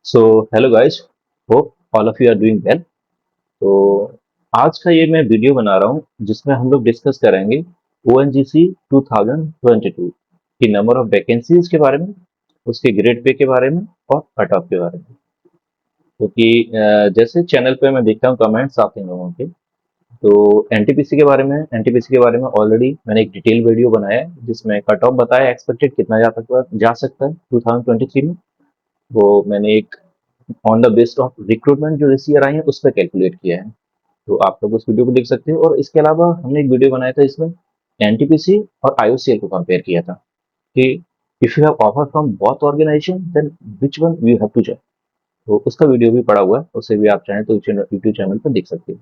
So hello guys, hope all of you are doing well. तो आज का ये मैं वीडियो बना रहा हूँ जिसमें हम लोग डिस्कस करेंगे ओ एन जी सी 2022 की नंबर ऑफ वैकेंसीज के बारे में, उसके ग्रेड पे के बारे में और कट ऑफ के बारे में। क्योंकि जैसे चैनल पे मैं देखता हूँ कमेंट्स आते हैं लोगों के, तो एनटीपीसी के बारे में ऑलरेडी मैंने एक डिटेल वीडियो बनाया है जिसमें कट ऑफ बताया एक्सपेक्टेड कितना जा सकता है 2023 में। वो मैंने एक on the based of recruitment जो इस ईयर आई है उस पर कैलकुलेट किया है। तो आप लोग उस वीडियो को देख सकते हो, और इसके अलावा हमने एक वीडियो बनाया था इसमें एनटीपीसी और आईओसीएल को कंपेयर किया था कि if you have offer from both organisation then which one you have to join. तो उसका वीडियो भी पड़ा हुआ है, उसे भी आप चाहें तो यूट्यूब चैनल पर देख सकते हो।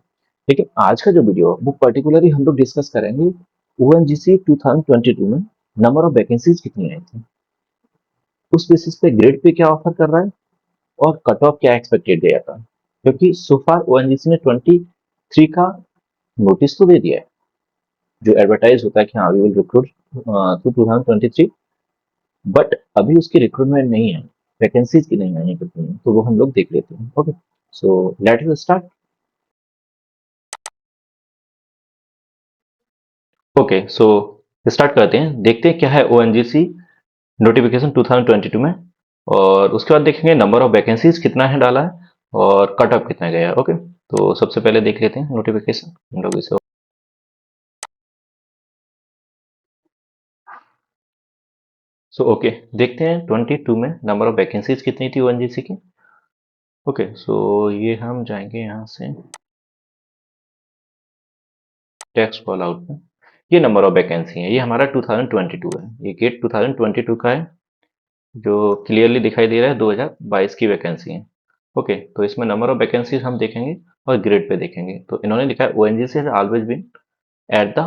लेकिन आज का जो वीडियो है वो पर्टिकुलरली हम लोग डिस्कस करेंगे ओएनजीसी 2022 में नंबर ऑफ वैकेंसीज कितनी आई थी, उस बेसिस पे ग्रेड पे क्या ऑफर कर रहा है और कट ऑफ क्या एक्सपेक्टेड गया था। क्योंकि सो फार ओएनजीसी ने 23 का नोटिस तो दे दिया है, जो एडवर्टाइज होता है कि हाँ we will recruit to 2023, but अभी उसकी रिक्रूटमेंट नहीं है, वैकेंसीज की नहीं आई है कितनी है, तो वो हम लोग देख लेते हैं। Okay, so let us start. Okay, so start करते हैं, देखते हैं क्या है ओएनजीसी नोटिफिकेशन 2022 में, और उसके बाद देखेंगे नंबर ऑफ वैकेंसीज कितना है डाला है और कट ऑफ कितना गया है। ओके, तो सबसे पहले देख लेते हैं नोटिफिकेशन हम लोग इसे। सो ओके, देखते हैं 22 में नंबर ऑफ वैकेंसीज कितनी थी ओएनजीसी की। ओके, सो ये हम जाएंगे यहाँ से टेक्स्ट कॉल आउट में। ये नंबर ऑफ वैकेंसी है, ये हमारा 2022 है, ये गेट 2022 का है जो क्लियरली दिखाई दे रहा है 2022 की वैकेंसी है। ओके, तो इसमें नंबर ऑफ वैकेंसीज हम देखेंगे और ग्रेड पे देखेंगे। तो इन्होंने लिखा है ONGC has always been at the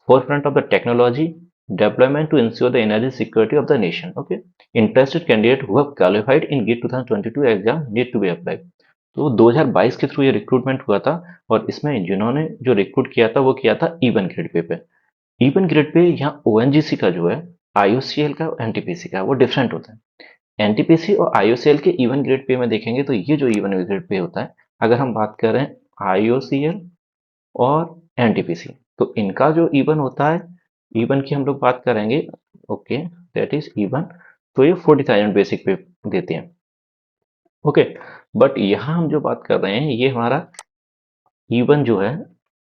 forefront of the technology deployment to ensure the energy security of the nation. Okay, interested candidate who have qualified in GATE 2022 exam need to be applied. तो 2022 के through ये recruitment हुआ था, और इसमें जिन्होंने जो recruit किया था वो किया था even grade pay. Even grade pay यहाँ ओएनजीसी का जो है, आईओसीएल का और एनटीपीसी का वो डिफरेंट होता है। एनटीपीसी और आईओसीएल के इवन ग्रेड पे में देखेंगे तो ये जो इवन ग्रेड पे होता है, अगर हम बात करें आईओसीएल और एनटीपीसी, तो इनका जो इवन होता है, इवन की हम लोग बात करेंगे। ओके, दैट इज इवन, तो ये 40,000 बेसिक पे देते हैं। ओके, बट यहाँ हम जो बात कर रहे हैं ये हमारा इवन जो है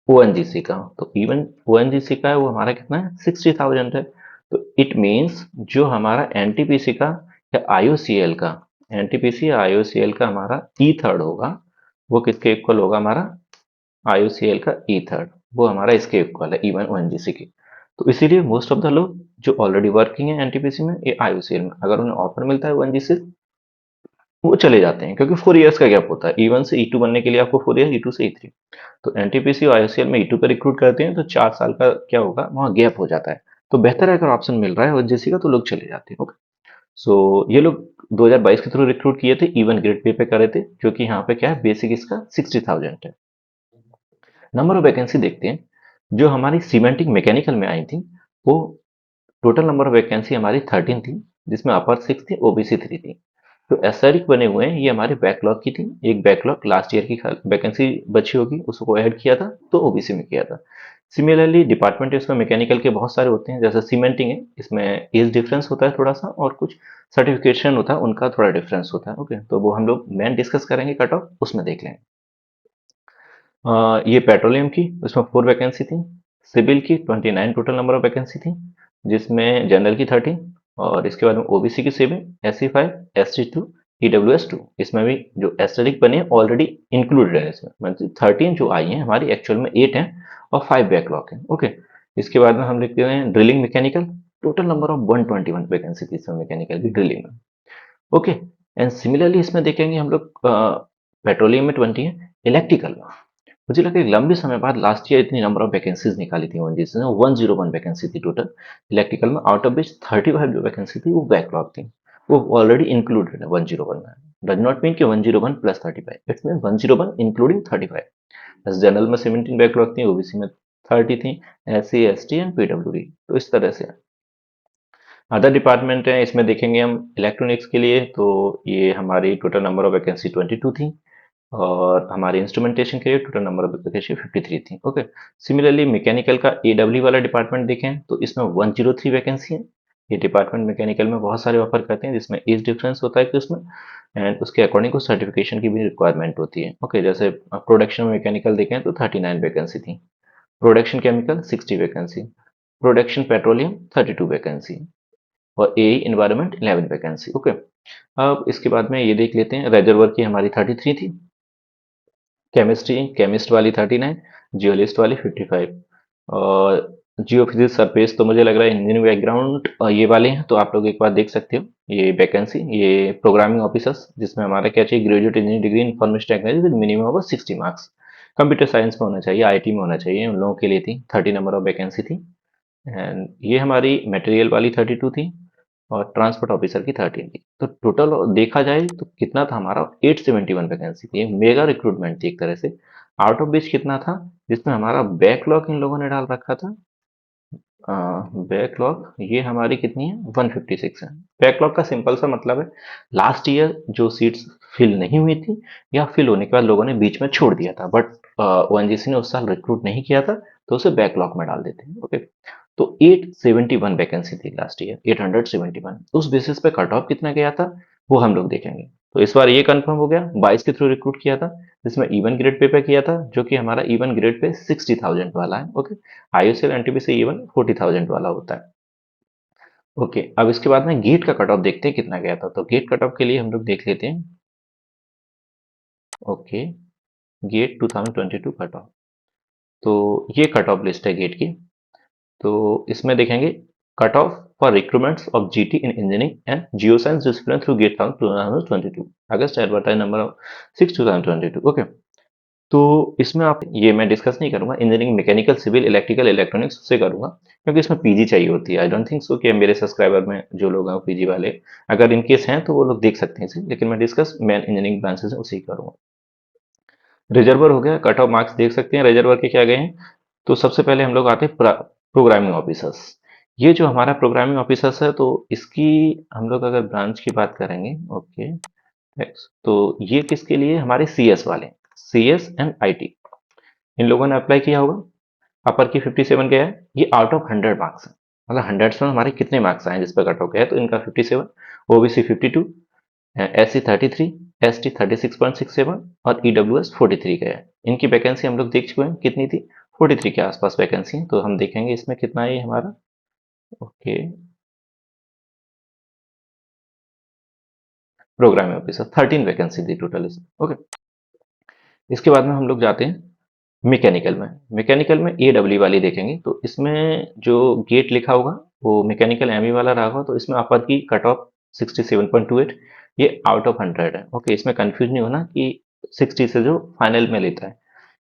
ओएनजीसी का, तो इवन ओएनजीसी का है वो हमारा कितना है, 60,000 है। तो इट मीन्स जो हमारा एनटीपीसी का या आईओसीएल का, एनटीपीसी या आईओसीएल का हमारा ई थर्ड होगा, वो किसके इक्वल होगा, हमारा आईओसीएल का ई थर्ड, वो हमारा इसके इक्वल है इवन ओएनजीसी की। तो इसीलिए मोस्ट ऑफ द लोग जो ऑलरेडी वर्किंग है एनटीपीसी में या आईओसीएल में, अगर उन्हें ऑफर मिलता है ओएनजीसी, वो चले जाते हैं, क्योंकि 4 इयर्स का गैप होता है ई वन से ई टू बनने के लिए, आपको 4 इयर्स, ई टू से ई थ्री। तो एनटीपीसी और आईओसीएल में ई टू पे रिक्रूट करते हैं तो 4 साल का क्या होगा, वहाँ गैप हो जाता है। तो बेहतर है अगर ऑप्शन मिल रहा है ओएनजीसी का तो लोग चले जाते हैं। ओके, सो ये लोग 2022 के थ्रू रिक्रूट किए थे, इवन ग्रेड पे करे थे, जो कि यहाँ पे क्या है, बेसिक इसका 60,000 है। नंबर ऑफ वैकेंसी देखते हैं, जो हमारी सीमेंटिंग मैकेनिकल में आई थी, वो टोटल नंबर ऑफ वैकेंसी हमारी 13 थी, जिसमें अपर 6 थी, ओबीसी 3 थी। जो एसआरिक बने हुए हैं ये हमारे बैकलॉग की थी, एक बैकलॉग लास्ट ईयर की वैकेंसी बची होगी उसको ऐड किया था तो ओबीसी में किया था। सिमिलरली डिपार्टमेंट इसमें मैकेनिकल के बहुत सारे होते हैं, जैसे सीमेंटिंग है, इसमें एज डिफरेंस होता है थोड़ा सा, और कुछ सर्टिफिकेशन होता है उनका थोड़ा डिफरेंस होता है। ओके, तो वो हम लोग मेन डिस्कस करेंगे कट ऑफ, उसमें देख लेंगे। ये पेट्रोलियम की, इसमें 4 वैकेंसी थी। सिविल की 29 टोटल नंबर ऑफ वैकेंसी थी, जिसमें जनरल की 30, और इसके बाद में ओबीसी की 7, SC 5, ST 2, EWS 2। इसमें भी जो एस्टेरिक बने ऑलरेडी इंक्लूडेड है इसमें, मतलब 13 जो आई हैं हमारी एक्चुअल में 8 हैं और 5 बैकलॉग हैं। ओके, इसके बाद में हम लिखते हैं drilling mechanical, total number of 121 vacancy थी इसमें मैकेनिकल की ड्रिलिंग में। ओके, एंड सिमिलरली इसमें देखेंगे हम लोग पेट्रोलियम में 20 है, इलेक्ट्रिकल में मुझे लगा कि लंबे समय बाद लास्ट ईयर इतनी नंबर ऑफ वैकेंसीज निकाली थी ओएनजीसी ने, 101 वैकेंसी थी टोटल इलेक्ट्रिकल में, आउट ऑफ विच 35 जो वैकेंसी थी वो बैकलॉग थी, वो ऑलरेडी इंक्लूडेड है 101 में। डज नॉट मीन कि 101 प्लस 35, इट्स मीन 101 इंक्लूडिंग 35। बस जनरल में 17 बैकलॉग थी, ओबीसी में 30 थी, SC ST एंड PWD, तो इस तरह से। अदर डिपार्टमेंट है, इसमें देखेंगे हम इलेक्ट्रॉनिक्स के लिए, तो ये हमारी टोटल नंबर ऑफ वैकेंसी 22 थी, और हमारे इंस्ट्रूमेंटेशन के लिए टोटल नंबर ऑफ वैकेंसी 53 थी। ओके। सिमिलरली मैकेनिकल का एडब्ल्यू वाला डिपार्टमेंट देखें तो इसमें 103 वैकेंसी है। ये डिपार्टमेंट मैकेनिकल में बहुत सारे ऑफर करते हैं, जिसमें एज डिफरेंस होता है कि उसमें, एंड उसके अकॉर्डिंग कुछ सर्टिफिकेशन की भी रिक्वायरमेंट होती है। ओके, जैसे प्रोडक्शन मैकेनिकल देखें तो 39 वैकेंसी थी, production chemical 60 vacancy, production petroleum 32 vacancy, और ए इन्वायरमेंट 11 वैकेंसी। ओके। अब इसके बाद में ये देख लेते हैं, रेजर्वर की हमारी 33 थी, केमिस्ट्री केमिस्ट वाली 39, जियोलिस्ट वाली 55, और जियो फिजिक्स सरफेस तो मुझे लग रहा है इंजीनियरिंग बैकग्राउंड ये वाले हैं, तो आप लोग एक बार देख सकते हो ये वैकेंसी, ये प्रोग्रामिंग ऑफिसर्स, जिसमें हमारा क्या चाहिए, graduate engineering degree information technology with minimum of 60 marks, computer science में होना चाहिए, आईटी में होना चाहिए, उन लोगों के लिए थी, 30 नंबर ऑफ वैकेंसी थी। एंड ये हमारी मटेरियल वाली 32 थी, और ट्रांसपोर्ट ऑफिसर की 13 थी। तो टोटल देखा जाए तो कितना था हमारा, 871 वैकेंसी थी, मेगा रिक्रूटमेंट थी एक तरह से। आउट ऑफ विच कितना था, जिसमें हमारा बैकलॉग इन लोगों ने डाल रखा था, बैकलॉग ये हमारी कितनी है, 156 है। बैकलॉग का सिंपल सा मतलब है लास्ट ईयर जो सीट्स फिल नहीं हुई थी, या फिल होने के बाद लोगों ने बीच में छोड़ दिया था, बट ओएनजीसी ने उस साल रिक्रूट नहीं किया था, तो उसे बैकलॉग में डाल देते हैं। ओके। तो 871 वैकेंसी थी लास्ट ईयर, 871। उस बेसिस पे कट ऑफ कितना गया था वो हम लोग देखेंगे। तो इस बार ये कंफर्म हो गया, 22 के थ्रू रिक्रूट किया था, जिसमें इवन ग्रेड पे किया था, जो कि हमारा इवन ग्रेड पे 60,000 वाला है। ओके। आईयूसीएल एनटीपी से इवन 40,000 वाला होता है। ओके, अब इसके बाद में गेट का कट ऑफ देखते हैं कितना गया था। तो गेट कट ऑफ के लिए हम लोग देख लेते हैं। ओके, गेट 2022 कट ऑफ, तो ये कट ऑफ लिस्ट है गेट की। तो इसमें देखेंगे cut off for recruitments of GT in engineering and geoscience discipline through GATE 2022 August advertise number of 6 2022। Okay. तो इसमें आप, ये मैं डिस्कस नहीं करूंगा, engineering mechanical civil electrical electronics से करूंगा, क्योंकि इसमें पीजी चाहिए होती है। आई डोंट थिंक सो कि मेरे सब्सक्राइबर में जो लोग हैं पीजी वाले, अगर इनकेस हैं तो वो लोग देख सकते हैं इसे, लेकिन मैं डिस्कस मेन इंजीनियरिंग ब्रांचेस है उसी करूंगा। रिजर्वर हो गया, कट ऑफ मार्क्स देख सकते हैं रिजर्वर के क्या गए हैं। तो सबसे पहले हम लोग आते हैं प्रोग्रामिंग ऑफिसर्स। ये जो हमारा प्रोग्रामिंग ऑफिसर्स है, तो इसकी हम लोग अगर ब्रांच की बात करेंगे, ओके, तो ये किसके लिए, हमारे सीएस वाले, सीएस एंड आईटी, इन लोगों ने अप्लाई किया होगा। अपर की 57 गया है, ये आउट ऑफ 100 मार्क्स है, मतलब 100 में हमारे कितने मार्क्स आए जिस पर कट ऑफ गया है, तो इनका 57, ओबीसी 52, एससी 33, एसटी 36.67, और ईडब्ल्यूएस 43 गया है। इनकी वैकेंसी हम लोग देख चुके हैं कितनी थी, 43 के आसपास वैकेंसी है। तो हम देखेंगे इसमें कितना है ये हमारा। ओके, प्रोग्रामिंग ऑफिसर 13 वैकेंसी थी टोटल इसमें। ओके। इसके बाद में हम लोग जाते हैं मैकेनिकल में। मैकेनिकल में ए डब्ल्यू वाली देखेंगे, तो इसमें जो गेट लिखा होगा वो मैकेनिकल एमई वाला रहा होगा, तो इसमें अपर की कट ऑफ 67.28, ये आउट ऑफ 100 है। ओके, इसमें कंफ्यूज नहीं होना कि 60 से जो फाइनल में लेता है,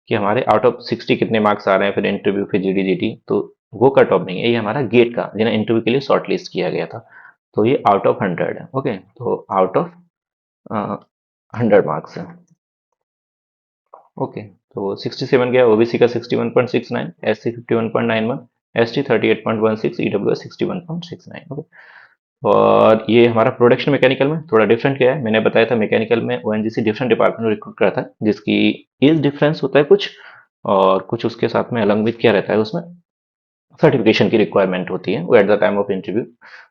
कि हमारे आउट ऑफ 60 कितने मार्क्स आ रहे हैं, फिर इंटरव्यू, फिर जीडी, तो वो कट ऑफ नहीं है, ये हमारा गेट का जिन्हें इंटरव्यू के लिए शॉर्ट लिस्ट किया गया था, तो ये आउट ऑफ 100 है। ओके, तो आउट ऑफ 100 मार्क्स है। ओके, तो 67 गया, ओबीसी का 61.69, एससी 51.91, एसटी 38.16, ईडब्ल्यूएस 61.69। ओके। और ये हमारा प्रोडक्शन मैकेनिकल में थोड़ा डिफरेंट क्या है, मैंने बताया था मैकेनिकल में ओएनजीसी डिफरेंट डिपार्टमेंट में रिक्रूट करता है, जिसकी एज डिफरेंस होता है कुछ, और कुछ उसके साथ में अलग विथ क्या रहता है, उसमें सर्टिफिकेशन की रिक्वायरमेंट होती है, वो at the time of interview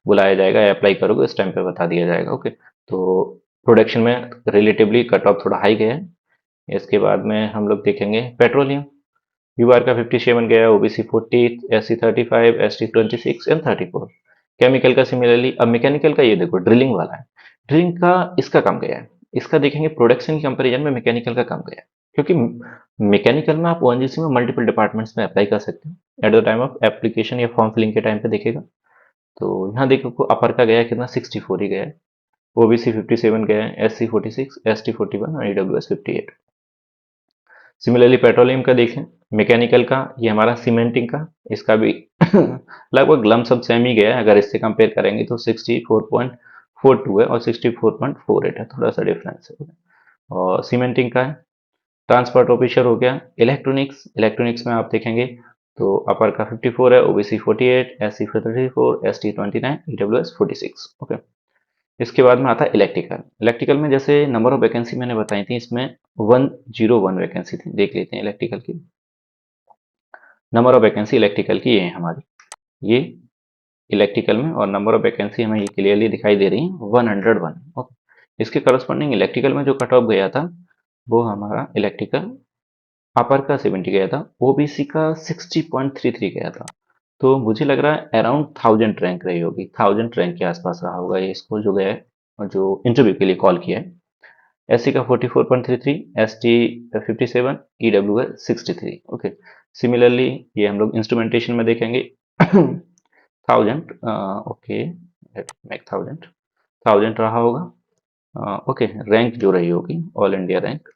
बुलाया जाएगा या अप्लाई करोगे उस टाइम पे बता दिया जाएगा। ओके, तो प्रोडक्शन में रिलेटिवली कट ऑफ थोड़ा हाई गया है। इसके बाद में हम लोग देखेंगे पेट्रोलियम, यूआर का 57 गया, OBC 40, SC 35, ST 26 and 34। Chemical का सिमिलरली। अब मैकेनिकल का ये देखो ड्रिलिंग वाला है, ड्रिलिंग का इसका कम गया है। इसका देखेंगे प्रोडक्शन की कंपेरिजन में मैकेनिकल का कम गया है, क्योंकि मैकेनिकल में आप ओएनजीसी में मल्टीपल डिपार्टमेंट्स में अप्लाई कर सकते हो, at the time of application या फॉर्म फिलिंग के टाइम पे देखेगा। तो यहाँ देखो अपर का गया है कितना, 64 ही गया है, ओबीसी 57 गया है, एससी 46, एसटी 41 और ईडब्ल्यूएस 58। सिमिलरली पेट्रोलियम का देखें, मैकेनिकल का ये हमारा सीमेंटिंग का, इसका भी लगभग लमसम सेम ही गया है, अगर इससे कंपेयर करेंगे तो 64.42 है और 64.48 है, थोड़ा सा डिफरेंस है। और सीमेंटिंग का है। ट्रांसपोर्ट ऑफिसर हो गया। इलेक्ट्रॉनिक्स, इलेक्ट्रॉनिक्स में आप देखेंगे तो अपर का 54 है, OBC 48, SC 34, ST 29, EWS 46। Okay, इसके बाद में आता है इलेक्ट्रिकल। इलेक्ट्रिकल में जैसे नंबर ऑफ वैकेंसी मैंने बताई थी, इसमें 101 वैकेंसी थी। देख लेते हैं इलेक्ट्रिकल की नंबर ऑफ वैकेंसी। इलेक्ट्रिकल की ये है हमारी, ये इलेक्ट्रिकल में, और नंबर ऑफ वैकेंसी हमें ये क्लियरली दिखाई दे रही है 101। ओके, इसके करस्पॉन्डिंग इलेक्ट्रिकल में जो कट ऑफ गया था वो हमारा इलेक्ट्रिकल अपर का 70 गया था, ओबीसी का 60.33 गया था। तो मुझे लग रहा है अराउंड 1000 रैंक रही होगी, 1000 रैंक के आसपास रहा होगा ये इसको जो गया है और जो इंटरव्यू के लिए कॉल किया है। एससी का 44.33, एसटी 57, ईडब्ल्यूएस 63। ओके, सिमिलरली ये हम लोग इंस्ट्रूमेंटेशन में देखेंगे 1000। ओके, मेक 1000 रहा होगा। ओके, रैंक जो रही होगी all India rank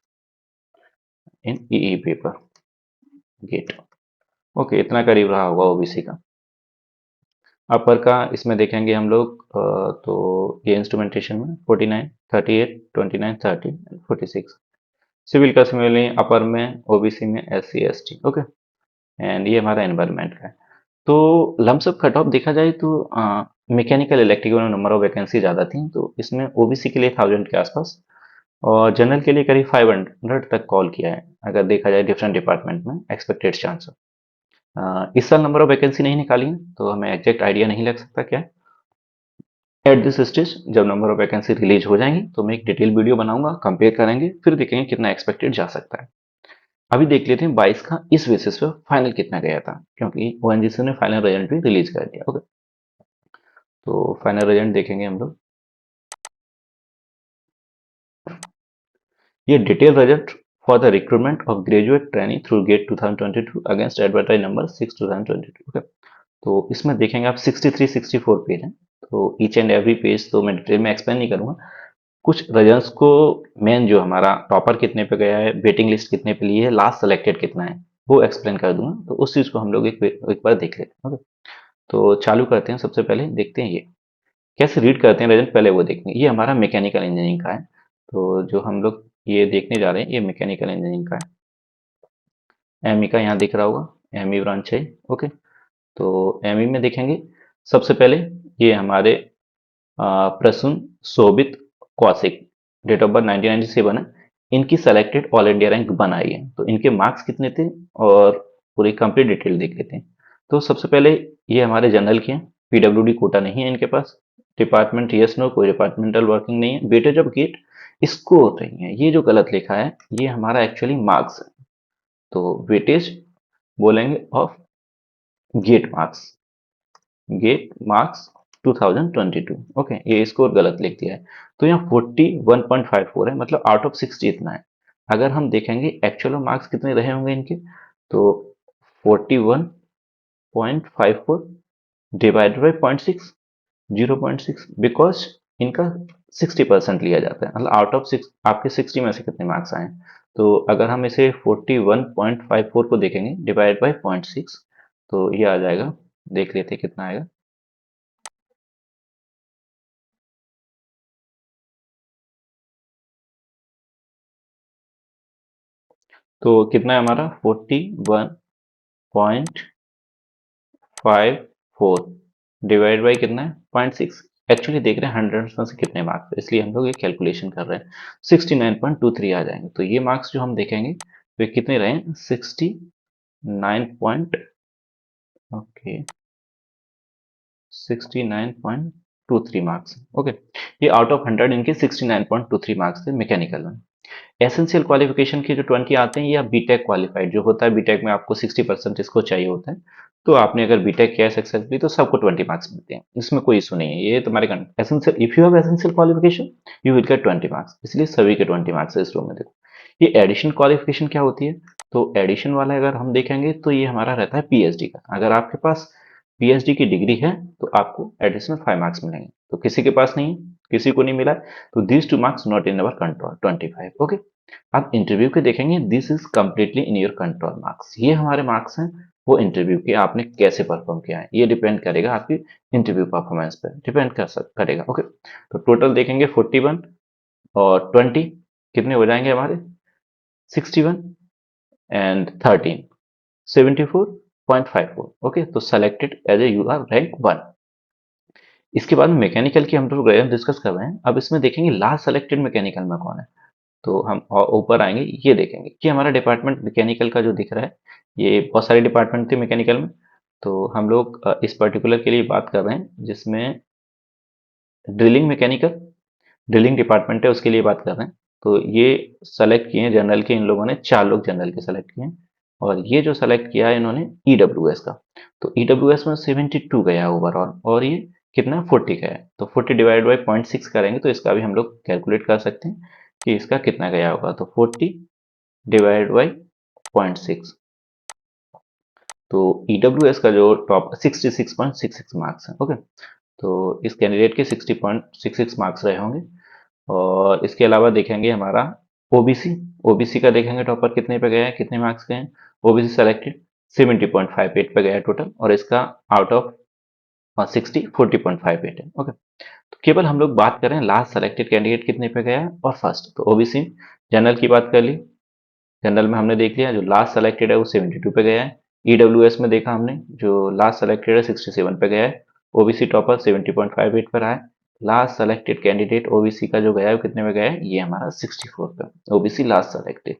in EE paper GATE. Okay, इतना करीब रहा होगा ओबीसी का। अपर का इसमें देखेंगे हम लोग तो ये इंस्ट्रूमेंटेशन में 49, 38, 29, 30, 46। सिविल का सिमिलरली अपर में, ओबीसी में, एससी एसटी। ओके, एंड ये हमारा एनवायरनमेंट का है। तो लमसम कट ऑफ देखा जाए तो मैकेनिकल इलेक्ट्रिकल में नंबर ऑफ वैकेंसी ज़्यादा थी, तो इसमें ओबीसी के लिए 1000 के आसपास और जनरल के लिए करीब 500 तक कॉल किया है, अगर देखा जाए डिफरेंट डिपार्टमेंट में एक्सपेक्टेड चांस। इस साल नंबर ऑफ वैकेंसी नहीं निकाली है तो हमें एग्जैक्ट आइडिया नहीं लग सकता क्या है एट दिस स्टेज। जब नंबर ऑफ वैकेंसी रिलीज हो जाएंगी तो मैं एक डिटेल वीडियो बनाऊंगा, कंपेयर करेंगे, फिर देखेंगे कितना एक्सपेक्टेड जा सकता है। अभी देख लेते हैं 22 का इस बेसिस पे फाइनल कितना गया था, क्योंकि ओएनजीसी ने फाइनल रिजल्ट भी रिलीज कर दिया। ओके, तो फाइनल रिजल्ट देखेंगे हम लोग। ये detail result for the recruitment of graduate trainee through GATE 2022 against advertise number 6 2022। Okay, तो इसमें देखेंगे आप 63 64 पेज हैं, तो ईच एंड एवरी पेज तो मैं डिटेल में एक्सप्लेन नहीं करूंगा। कुछ रीजन्स को, मेन जो हमारा टॉपर कितने पे गया है, वेटिंग लिस्ट कितने पे ली है, लास्ट सेलेक्टेड कितना है, वो एक्सप्लेन कर दूंगा। तो उस चीज को हम लोग एक बार देख लेते हैं। ओके, तो चालू करते हैं। सबसे पहले देखते हैं ये कैसे रीड करते हैं रिजल्ट, पहले वो देखेंगे। ये हमारा मैकेनिकल इंजीनियरिंग का है, तो जो हम लोग ये देखने जा रहे हैं ये मैकेनिकल इंजीनियरिंग का है। एमई का यहाँ दिख रहा होगा, एमई ब्रांच है। ओके, तो एमई में देखेंगे सबसे पहले ये हमारे प्रसून शोभित कौशिक, डेट ऑफ बर्थ 1997 है। इनकी सेलेक्टेड ऑल इंडिया रैंक 1 आई है, तो इनके मार्क्स कितने थे और पूरी कंप्लीट डिटेल देख लेते हैं। तो सबसे पहले ये हमारे जनरल के हैं, पीडब्ल्यूडी कोटा नहीं है इनके पास। डिपार्टमेंट यस नो, कोई डिपार्टमेंटल वर्किंग नहीं है। वेटेज ऑफ गेट स्कोर नहीं है, ये जो गलत लिखा है ये हमारा एक्चुअली मार्क्स है। तो वेटेज बोलेंगे of get marks, get marks 2022। Okay, ये स्कोर गलत लिख दिया है। तो यहाँ 41.54 है, मतलब आउट ऑफ 60 इतना है। अगर हम देखेंगे एक्चुअल मार्क्स कितने रहे होंगे इनके, तो 41.54 डिवाइडेड बाई 0.6, 0.6, बिकॉज इनका 60% लिया जाता है, मतलब आउट ऑफ 6 आपके 60 में से कितने मार्क्स आए। तो अगर हम इसे 41.54 को देखेंगे डिवाइड बाई 0.6, तो ये आ जाएगा, देख लेते हैं कितना आएगा। तो कितना है हमारा 41.54 डिवाइड बाई कितना है 0.6। एक्चुअली देख रहे हैं 100 में से कितने मार्क्स, इसलिए हम लोग ये कैलकुलेशन कर रहे हैं। 69.23 आ जाएंगे। तो ये मार्क्स जो हम देखेंगे वे कितने रहे, 69 पॉइंट, ओके, 69.23 मार्क्स। ओके, ये आउट ऑफ 100 इनके 69.23 मार्क्स थे मैकेनिकल में। एसेंशियल क्वालिफिकेशन के जो 20 आते हैं, या बीटेक क्वालिफाइड जो होता है, बीटेक में आपको 60% इसको चाहिए होता है। तो आपने अगर बीटेक किया सक्सेसफुली तो सबको 20 मार्क्स मिलते हैं, इसमें कोई इशू नहीं है। ये तुम्हारे essential, if you have essential qualification you will get 20 marks, इसलिए सभी के 20 मार्क्स है इस रो में। देखो ये एडिशन क्वालिफिकेशन क्या होती है, तो एडिशन वाला अगर हम देखेंगे तो ये हमारा रहता है पीएचडी का। अगर आपके पास पीएचडी की डिग्री है तो आपको एडिशनल 5 मार्क्स मिलेंगे। तो किसी के पास नहीं, किसी को नहीं मिला, तो these 2 marks not in our control, 25। Okay, आप इंटरव्यू के देखेंगे, this is completely in your control marks. ये हमारे मार्क्स हैं, वो इंटरव्यू के आपने कैसे परफॉर्म किया है ये डिपेंड करेगा, आपकी इंटरव्यू परफॉर्मेंस पर डिपेंड करेगा। ओके, तो टोटल देखेंगे 41 और 20 कितने हो जाएंगे हमारे, 61 एंड 13, 74 0.54। ओके, तो selected as a U R rank 1। इसके बाद में मैकेनिकल की हम लोग डिस्कस कर रहे हैं। अब इसमें देखेंगे लास्ट सेलेक्टेड मैकेनिकल में कौन है। तो हम ऊपर आएंगे, ये देखेंगे कि हमारा डिपार्टमेंट मैकेनिकल का जो दिख रहा है, ये बहुत सारे डिपार्टमेंट थे मैकेनिकल में। तो हम लोग इस पर्टिकुलर के लिए बात कर रहे हैं जिसमें ड्रिलिंग मैकेनिकल, ड्रिलिंग डिपार्टमेंट है, उसके लिए बात कर रहे हैं। तो ये सेलेक्ट किए हैं जनरल के, इन लोगों ने 4 लोग जनरल के सेलेक्ट किए हैं। और ये जो सेलेक्ट किया है इन्होंने ईडब्ल्यूएस का। तो ईडब्ल्यूएस में 72 गया है ओवरऑल, और ये कितना 40 का है। तो 40 डिवाइड बाई 0.6 करेंगे तो इसका भी हम लोग कैलकुलेट कर सकते हैं कि इसका कितना गया होगा। तो 40 डिवाइड बाई 0.6। तो ईडब्ल्यूएस का जो टॉप 66.66 मार्क्स है। ओके, तो इस कैंडिडेट के 60.66 मार्क्स रहे होंगे। और इसके अलावा देखेंगे हमारा ओबीसी। ओबीसी का देखेंगे टॉपर कितने पे गया है, कितने मार्क्स गए हैं। ओबीसी सेलेक्टेड 70.58 पे गया है टोटल, और इसका आउट ऑफ 60 40.58 है। ओके, तो केवल हम लोग बात करें लास्ट सेलेक्टेड कैंडिडेट कितने पे गया है और फर्स्ट। तो ओबीसी जनरल की बात कर ली, जनरल में हमने देख लिया जो लास्ट सेलेक्टेड है वो 72 पे गया है। ईडब्ल्यूएस में देखा हमने जो लास्ट सेलेक्टेड है 67 पे गया है। ओबीसी टॉपर 70.58 पर आया। लास्ट सेलेक्टेड कैंडिडेट ओबीसी का जो गया है वो कितने में गया है, ये हमारा 64 पे। ओबीसी लास्ट सेलेक्टेड,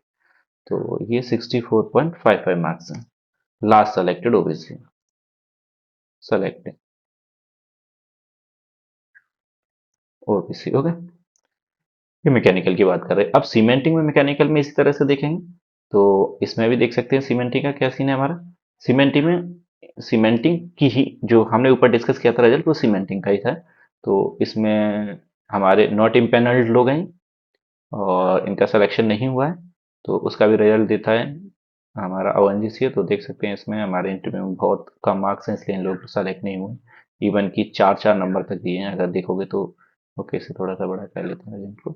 तो ये 64.55 मार्क्स है last selected OBC selected OBC. Okay, ये मैकेनिकल की बात कर रहे हैं। अब सीमेंटिंग में मैकेनिकल में इसी तरह से देखेंगे। तो इसमें भी देख सकते हैं सीमेंटिंग का क्या सीन है हमारा। सीमेंटिंग में सीमेंटिंग की ही जो हमने ऊपर डिस्कस किया था रिजल्ट, वो सीमेंटिंग का ही था। तो इसमें हमारे नॉट इम्पेनल्ड लोग हैं और इनका सिलेक्शन नहीं हुआ है, तो उसका भी रिजल्ट देता है हमारा ओएनजीसी है। तो देख सकते हैं इसमें हमारे इंटरव्यू में बहुत कम मार्क्स हैं, इसलिए इन लोग सेलेक्ट नहीं हुए। इवन की 4-4 नंबर तक दिए हैं अगर देखोगे तो। ओके, से थोड़ा सा बड़ा कर लेते हैं रिजल्ट को।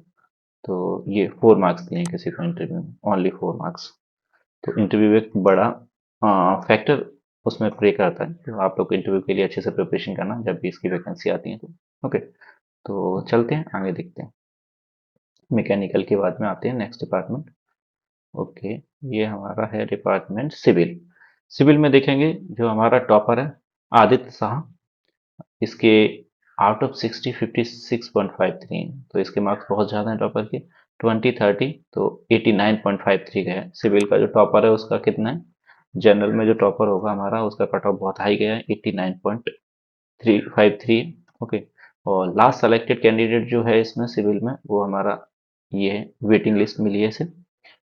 तो ये 4 मार्क्स दिए हैं किसी को इंटरव्यू में, ओनली 4 मार्क्स। तो इंटरव्यू एक बड़ा फैक्टर उसमें प्ले करता है। तो आप लोग इंटरव्यू के लिए अच्छे से प्रिपरेशन करना जब भी इसकी वैकेंसी आती है तो। ओके, तो चलते हैं आगे देखते हैं। मैकेनिकल के बाद में आते हैं नेक्स्ट डिपार्टमेंट। ओके, ये हमारा है डिपार्टमेंट सिविल। सिविल में देखेंगे जो हमारा टॉपर है आदित्य शाह, इसके आउट ऑफ 60 56.53, तो इसके मार्क्स बहुत ज़्यादा हैं टॉपर के। 20-30 तो 89.53 गया है। सिविल का जो टॉपर है उसका कितना है, जनरल में जो टॉपर होगा हमारा उसका कट ऑफ बहुत हाई गया है, 89.353। ओके, और लास्ट सेलेक्टेड कैंडिडेट जो है इसमें सिविल में वो हमारा ये है, वेटिंग लिस्ट मिली है इसे,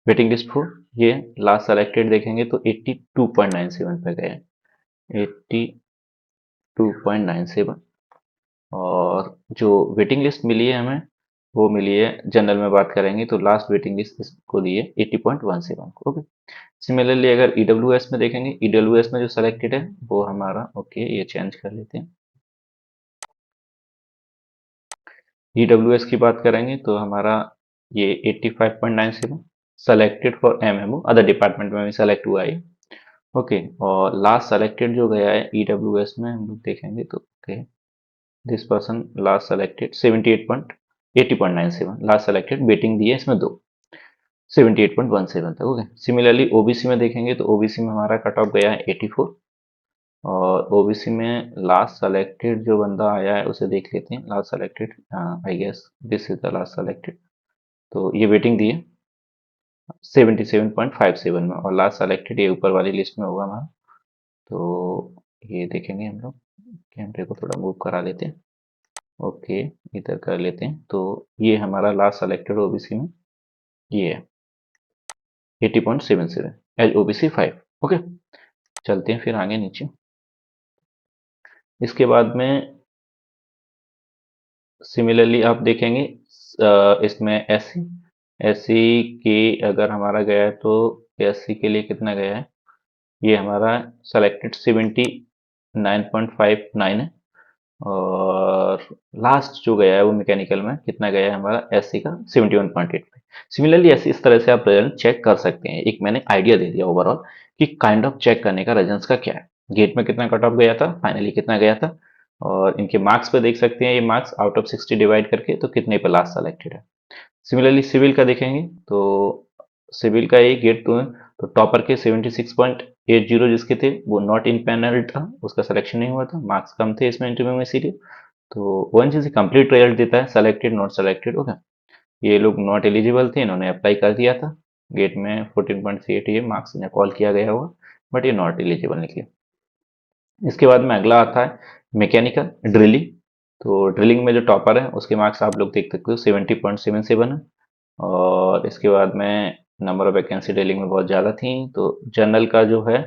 वेटिंग लिस्ट 4। ये लास्ट सेलेक्टेड देखेंगे तो 82.97 पे गए हैं, 82.97। और जो वेटिंग लिस्ट मिली है हमें वो मिली है, जनरल में बात करेंगे तो लास्ट वेटिंग लिस्ट इसको दी है 80.17 को। ओके, सिमिलरली अगर ईडब्ल्यूएस में देखेंगे, ईडब्ल्यूएस में जो सेलेक्टेड है वो हमारा, ओके ये चेंज कर लेते हैं। ईडब्ल्यूएस की बात करेंगे तो हमारा ये 85.97 selected for MMO, other department में भी सेलेक्ट हुआ है। ओके, और लास्ट सेलेक्टेड जो गया है ईडब्ल्यूएस में हम लोग देखेंगे तो okay, this person last selected 78.80.97 last selected, waiting दी है इसमें 2, 78.17 तक। ओके, सिमिलरली ओबीसी में देखेंगे तो ओबीसी में हमारा कट ऑफ गया है 84। और ओबीसी में लास्ट सेलेक्टेड जो बंदा आया है उसे देख लेते हैं। Last selected, I guess this is the last selected, तो ये वेटिंग दी है 77.57 में, और लास्ट सेलेक्टेड ये ऊपर वाली लिस्ट में होगा हमारा। तो ये देखेंगे हम लोग, कैमरे को थोड़ा मूव करा लेते हैं। ओके, इधर कर लेते हैं। तो ये हमारा लास्ट सेलेक्टेड ओबीसी में ये है 80.77 एज ओबीसी 5। ओके, चलते हैं फिर आगे नीचे। इसके बाद में सिमिलरली आप देखेंगे इसमें एससी, एससी के अगर हमारा गया है तो एससी के लिए कितना गया है, ये हमारा सेलेक्टेड 79.59 है। और लास्ट जो गया है वो मैकेनिकल में कितना गया है हमारा एससी का 71.85। सिमिलरली ऐसे इस तरह से आप रिजल्ट चेक कर सकते हैं। एक मैंने आइडिया दे दिया ओवरऑल कि काइंड ऑफ चेक करने का रिजल्ट्स का क्या है, गेट में कितना कट ऑफ गया था, फाइनली कितना गया था। और इनके मार्क्स पे देख सकते हैं, ये मार्क्स आउट ऑफ 60 डिवाइड करके तो कितने पे लास्ट सेलेक्टेड है। सिमिलरली सिविल का देखेंगे तो सिविल का ये गेट 2 है, तो टॉपर के 80 जिसके थे वो नॉट इन पैनल था, उसका सिलेक्शन नहीं हुआ था, मार्क्स कम थे इसमें इंटरव्यू में इसीलिए। तो ओएनजीसी कंप्लीट रिजल्ट देता है, सेलेक्टेड नॉट सेलेक्टेड। ओके, ये लोग नॉट एलिजिबल थे, इन्होंने अप्लाई कर दिया था गेट में 14.38 ये मार्क्स इन्हें कॉल किया गया होगा, बट ये नॉट एलिजिबल निकले। इसके बाद में अगला आता है मैकेनिकल ड्रिलिंग। तो ड्रिलिंग में जो टॉपर है उसके मार्क्स आप लोग देख सकते हो 70.77 है। और इसके बाद में नंबर ऑफ वैकेंसी ड्रिलिंग में बहुत ज़्यादा थी, तो जनरल का जो है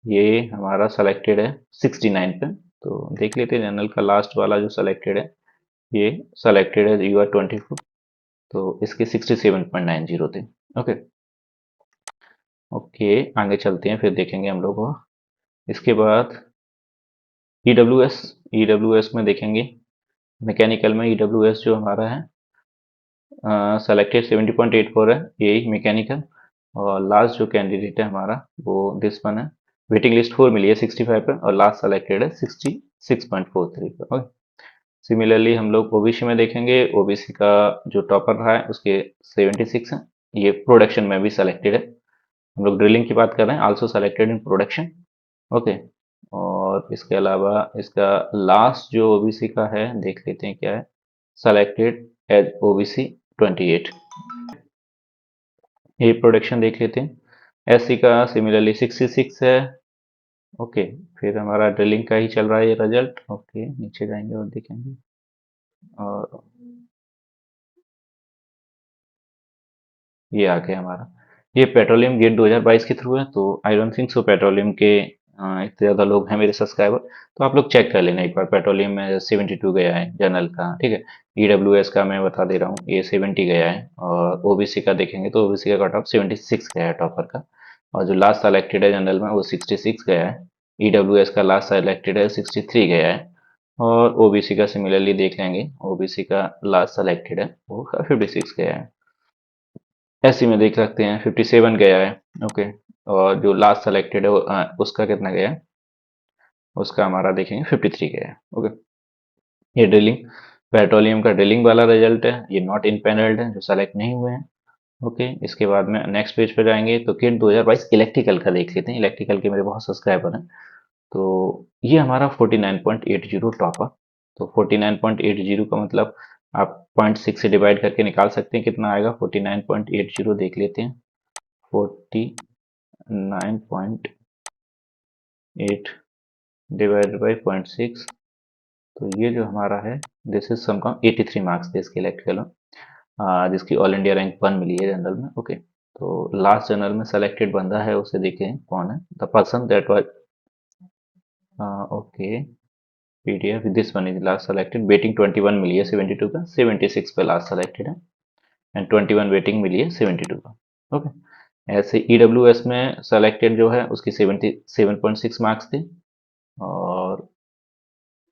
ये हमारा सेलेक्टेड है 69 पे। तो देख लेते हैं जनरल का लास्ट वाला जो सेलेक्टेड है, ये सेलेक्टेड है यूआर 24, तो इसके 67.90 थे। ओके ओके, आगे चलते हैं फिर देखेंगे हम लोग। इसके बाद ईडब्ल्यूएस, ईडब्ल्यूएस में देखेंगे मैकेनिकल में ईडब्ल्यूएस जो हमारा है सेलेक्टेड 70.84 है, यही मैकेनिकल। और लास्ट जो कैंडिडेट है हमारा वो दिस वन है, वेटिंग लिस्ट 4 मिली है 65 पे, और लास्ट सेलेक्टेड है 66.43 पे। ओके, सिमिलरली हम लोग ओबीसी में देखेंगे, ओबीसी का जो टॉपर रहा है उसके 76 है, ये प्रोडक्शन में भी सेलेक्टेड है। हम लोग ड्रिलिंग की बात कर रहे हैं, also selected in production. Okay, और इसके अलावा इसका लास्ट जो ओबीसी का है देख लेते हैं क्या है, सेलेक्टेड एज ओबीसी 28। ये प्रोडक्शन देख लेते हैं, एससी का सिमिलरली 66 है। ओके, फिर हमारा ड्रिलिंग का ही चल रहा है ये रिजल्ट। ओके, नीचे जाएंगे और देखेंगे। और ये आ गया हमारा, ये पेट्रोलियम गेट 2022 के थ्रू है, तो I don't think so petroleum के इतने ज़्यादा लोग हैं मेरे सब्सक्राइबर। तो आप लोग चेक कर लेना एक बार, पेट्रोलियम में 72 गया है जनरल का, ठीक है। ईडब्ल्यूएस का मैं बता दे रहा हूँ, ये 70 गया है। और ओबीसी का देखेंगे तो ओबीसी का कट ऑफ 76 गया है टॉपर का। और जो लास्ट सेलेक्टेड है जनरल में वो 66 गया है। ईडब्ल्यूएस का लास्ट सेलेक्टेड है 63 गया है। और ओबीसी का सिमिलरली देख लेंगे, ओबीसी का लास्ट सेलेक्टेड है वो 56 गया है। एससी में देख सकते हैं 57 गया है। ओके, और जो लास्ट सेलेक्टेड है उसका कितना गया है, उसका हमारा देखेंगे 53 गया है। ओके, ये ड्रिलिंग पेट्रोलियम का ड्रिलिंग वाला रिजल्ट है, ये नॉट इन पैनल्ड है जो सेलेक्ट नहीं हुए हैं। ओके, इसके बाद में नेक्स्ट पेज पे जाएंगे तो किट 2022 इलेक्ट्रिकल का देख लेते हैं। इलेक्ट्रिकल के मेरे बहुत सब्सक्राइबर हैं, तो ये हमारा 49.80 टॉपर। तो 49.80 का मतलब आप 0.6 से डिवाइड करके निकाल सकते हैं कितना आएगा। 49.80 देख लेते हैं, 49.8 डिवाइडेड बाई 0.6, तो ये जो हमारा है दिस इज सम का 83 मार्क्स थे इसके इलेक्ट्रिकल में, जिसकी ऑल इंडिया रैंक 1 मिली है जनरल में। ओके, तो लास्ट जनरल में सेलेक्टेड बंदा है उसे देखें कौन है, the person that was okay, PDF this one is last selected, waiting 21 मिली है 72 का, 76 पे लास्ट सेलेक्टेड है, एंड 21 वेटिंग मिली है 72 का। ओके, ऐसे ईडब्ल्यूएस में सेलेक्टेड जो है उसकी 77.6 मार्क्स थे। और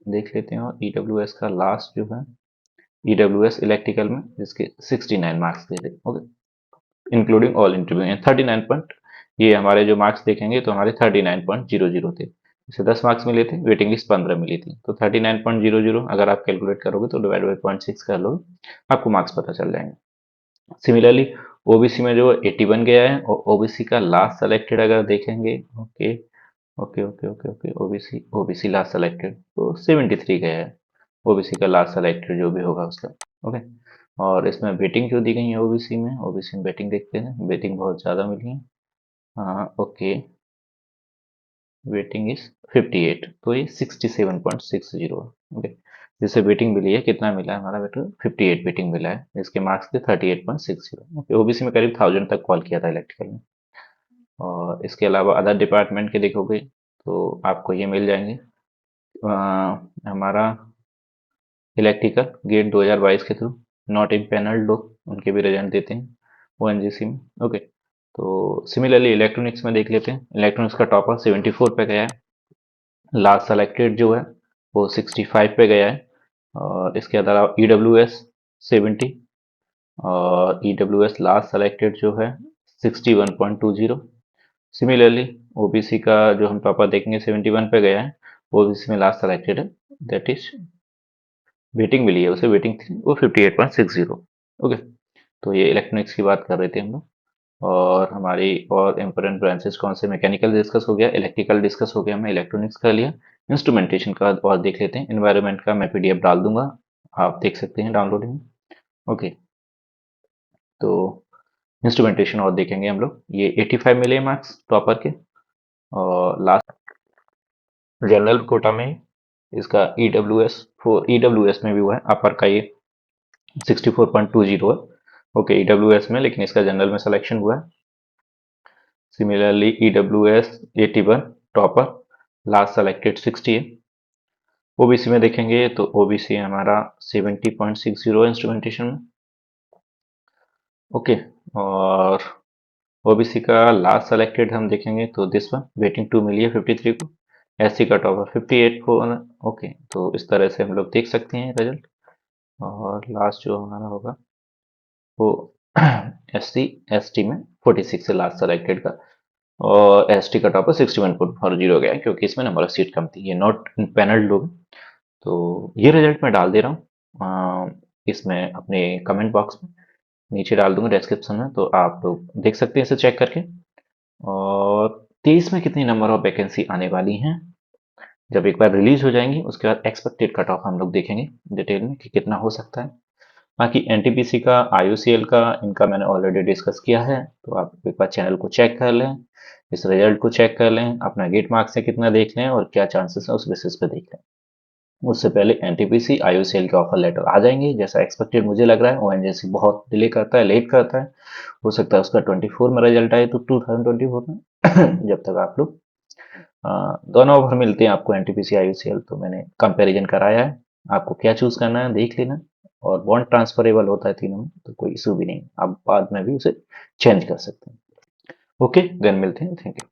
देख लेते हैं, और ईडब्ल्यूएस का लास्ट जो है ईडब्ल्यूएस इलेक्ट्रिकल में जिसके 69 मार्क्स थे। Okay, including all interview and 39 point, ये हमारे जो मार्क्स देखेंगे तो हमारे 39.00 थे। इसे 10 मार्क्स मिले थे, वेटिंग लिस्ट 15 मिली थी, तो 39.00 अगर आप कैलकुलेट करोगे तो डिवाइड बाई 0.6 कर लोगे, आपको मार्क्स पता चल जाएंगे। सिमिलरली ओबीसी में जो 81 गया है, और ओबीसी का लास्ट सेलेक्टेड अगर देखेंगे, okay okay okay okay okay, OBC OBC last selected तो 73 गया है, ओबीसी का लास्ट सेलेक्टेड जो भी होगा उसका। ओके, और इसमें वेटिंग जो दी गई है ओबीसी में, ओबीसी में वेटिंग देखते हैं, वेटिंग बहुत ज़्यादा मिली है। हाँ ओके, वेटिंग इज 58, तो ये 67.60 है। ओके, जिससे वेटिंग मिली है, कितना मिला है हमारा बेटा, 58 वेटिंग मिला है, इसके मार्क्स थे 38.60। ओके, ओबीसी में करीब 1000 तक कॉल किया था इलेक्ट्रिकल में। और इसके अलावा अदर डिपार्टमेंट के देखोगे तो आपको ये मिल जाएंगे, हमारा इलेक्ट्रिकल गेट 2022 के थ्रू नॉट इन पैनल लोग उनके भी रिजल्ट देते हैं ओएनजीसी में। ओके, तो सिमिलरली इलेक्ट्रॉनिक्स में देख लेते हैं, इलेक्ट्रॉनिक्स का टॉपर 74 पे गया है, लास्ट सेलेक्टेड जो है वो 65 पे गया है। और इसके अलावा ईडब्ल्यूएस 70, और ईडब्ल्यूएस लास्ट सेलेक्टेड जो है 61.20। सिमिलरली ओबीसी का जो हम टॉपर देखेंगे 71 पे गया है, ओबीसी में लास्ट सेलेक्टेड है, दैट इज वेटिंग मिली है उसे, वेटिंग थी वो 58.60। ओके, तो ये इलेक्ट्रॉनिक्स की बात कर रहे थे हम लोग। और हमारी और इम्पोर्टेंट ब्रांचेस कौन से, मैकेनिकल डिस्कस हो गया, इलेक्ट्रिकल डिस्कस हो गया, हमने इलेक्ट्रॉनिक्स का लिया। इंस्ट्रूमेंटेशन का और देख लेते हैं। एनवायरनमेंट का मैं पीडीएफ डाल दूंगा, आप देख सकते हैं डाउनलोडिंग में। ओके, तो इंस्ट्रूमेंटेशन और देखेंगे हम लोग। ये 85 मिले मार्क्स टॉपर के। और लास्ट जनरल कोटा में इसका ईडब्ल्यूएस, फोर ईडब्ल्यूएस में भी हुआ है अपर का, ये 64.20 है। ओके, ईडब्ल्यूएस में, लेकिन इसका जनरल में सिलेक्शन हुआ है। Similarly EWS 81 topper, last selected 60 है। ओबीसी में देखेंगे तो ओबीसी हमारा 70.60 इंस्ट्रूमेंटेशन में। ओके, और ओबीसी का लास्ट सेलेक्टेड हम देखेंगे तो दिस वन वेटिंग 2 मिली है 53 को। एससी का टॉपर 58 को। ओके, तो इस तरह से हम लोग देख सकते हैं रिजल्ट। और लास्ट जो हमारा होगा वो एससी एसटी में 46 है लास्ट सेलेक्टेड का। और एसटी का टॉपर 61.40 गया है, क्योंकि इसमें नंबर ऑफ सीट कम थी, ये नॉट पैनल्ड लोग। तो ये रिजल्ट मैं डाल दे रहा हूँ इसमें अपने कमेंट बॉक्स में, नीचे डाल दूंगा डिस्क्रिप्शन में, तो आप लोग देख सकते हैं इसे चेक करके। और 23 में कितनी नंबर ऑफ वैकेंसी आने वाली हैं, जब एक बार रिलीज हो जाएंगी उसके बाद एक्सपेक्टेड कट ऑफ हम लोग देखेंगे डिटेल में कि कितना हो सकता है। बाकी एनटीपीसी का, आईयूसीएल का, इनका मैंने ऑलरेडी डिस्कस किया है, तो आप एक बार चैनल को चेक कर लें, इस रिजल्ट को चेक कर लें, अपना गेट मार्क्स से कितना देख लें और क्या चांसेस है उस बेसिस पे देख लें। उससे पहले एनटीपीसी आईयूसीएल के ऑफर लेटर आ जाएंगे जैसा एक्सपेक्टेड मुझे लग रहा है। ओएनजीसी बहुत डिले करता है, लेट करता है, हो सकता है उसका 24 में रिजल्ट आए तो 2024 में। जब तक आप लोग दोनों ऑफर मिलते हैं आपको, एनटीपीसी आईयूसीएल, तो मैंने कंपैरिजन कराया है, आपको क्या चूज करना है देख लेना। और बॉन्ड ट्रांसफरेबल होता है तीनों में, तो कोई इशू भी नहीं, आप बाद में भी उसे चेंज कर सकते हैं। ओके, देन मिलते हैं, थैंक यू।